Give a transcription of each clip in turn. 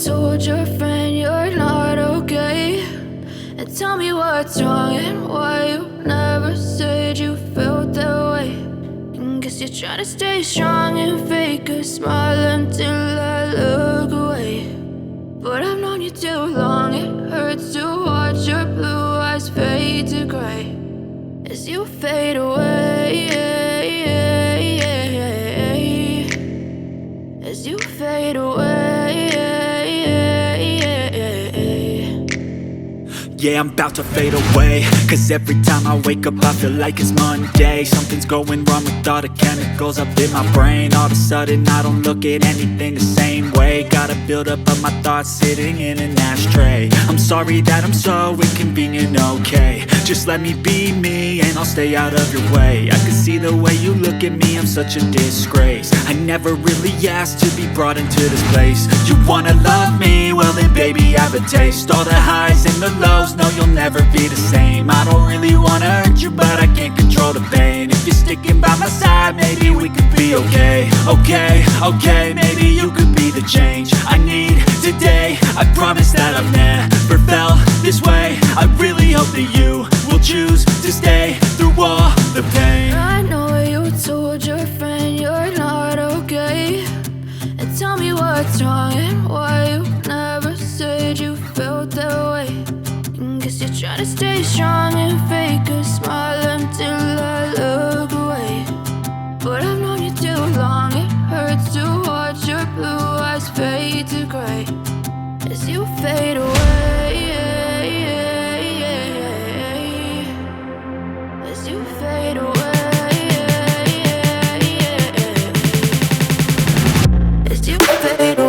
told your friend you're not okay, and tell me what's wrong and why you never said you felt that way. And guess you're trying to stay strong and fake a smile until I look away. But I've known you too long, it hurts to watch your blue eyes fade to gray as you fade away, as you fade away. Yeah, I'm about to fade away, cause every time I wake up I feel like it's Monday. Something's going wrong with all the chemicals up in my brain. All of a sudden I don't look at anything the same way. Gotta build up of my thoughts sitting in an ashtray. I'm sorry that I'm so inconvenient, okay. Just let me be me and I'll stay out of your way. I can see the way you look at me, I'm such a disgrace. I never really asked to be brought into this place. You wanna love me? Well then baby I have a taste. All the highs and the lows, no you'll never be the same. I don't really wanna hurt you but I can't control the pain. If you're sticking by my side maybe we could be okay. Okay, maybe you could be the change I need today. I promise that I've never felt this way. I really hope that you will choose to stay through all the pain. I know you told your friend you're not okay, and tell me what's wrong and why you never said you felt that way. And guess you're trying to stay strong and fake a smile until I look away. But I've known you too long, it hurts to watch your blue eyes fade to gray as you fade away, as you fade away, as you fade away.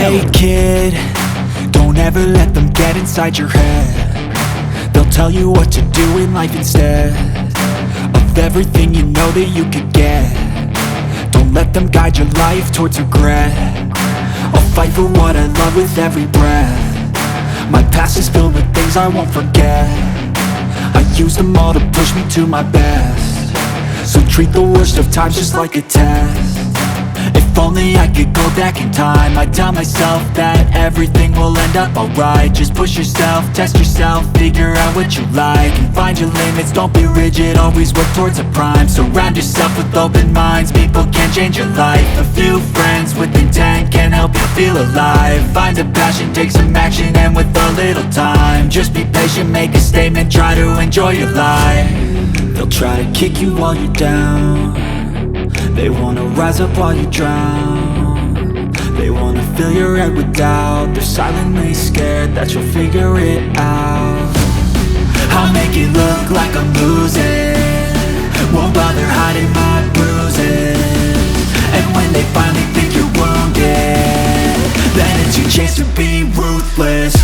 Hey kid, don't ever let them get inside your head. They'll tell you what to do in life instead of everything you know that you could get. Don't let them guide your life towards regret. I'll fight for what I love with every breath. My past is filled with things I won't forget. I use them all to push me to my best. So treat the worst of times just like a test. If only I could go back in time, I'd tell myself that everything will end up alright. Just push yourself, test yourself, figure out what you like, and find your limits, don't be rigid, always work towards a prime. Surround yourself with open minds, people can change your life. A few friends with intent can help you feel alive. Find a passion, take some action, and with a little time, just be patient, make a statement, try to enjoy your life. They'll try to kick you while you're down. They wanna rise up while you drown. They wanna fill your head with doubt. They're silently scared that you'll figure it out. I'll make it look like I'm losing, won't bother hiding my bruises. And when they finally think you're wounded, then it's your chance to be ruthless.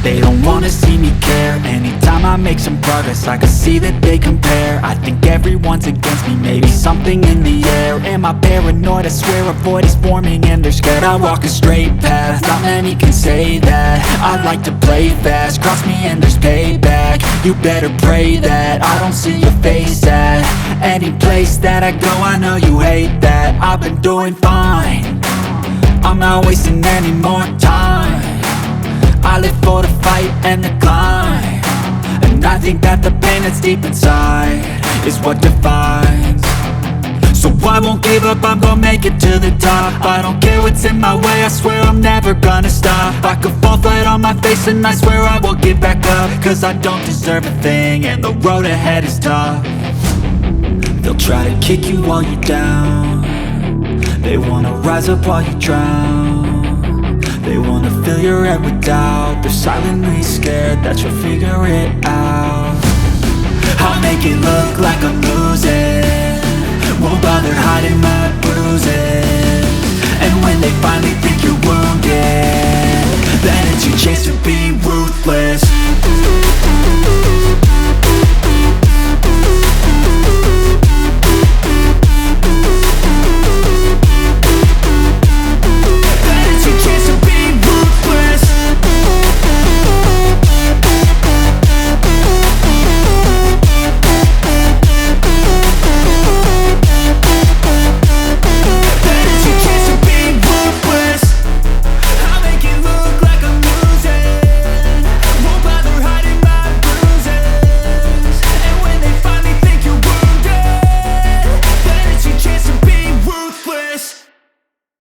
They don't wanna see me care. Anytime I make some progress, I can see that they compare. I think everyone's against me, maybe something in the air. Am I paranoid? I swear a void is forming and they're scared. I walk a straight path, not many can say that. I like to play fast, cross me and there's payback. You better pray that I don't see your face at any place that I go. I know you hate that. I've been doing fine, I'm not wasting any more time. I live for the fight and the climb, and I think that the pain that's deep inside is what defines. So I won't give up, I'm gonna make it to the top. I don't care what's in my way, I swear I'm never gonna stop. I could fall flat on my face and I swear I will get back up, cause I don't deserve a thing and the road ahead is tough. They'll try to kick you while you're down. They wanna rise up while you drown. They wanna fill your head with doubt. They're silently scared that you'll figure it out. I'll make it look like I'm losing, won't bother hiding my bruises. And when they finally think you're wounded, then it's your chance to be ruthless.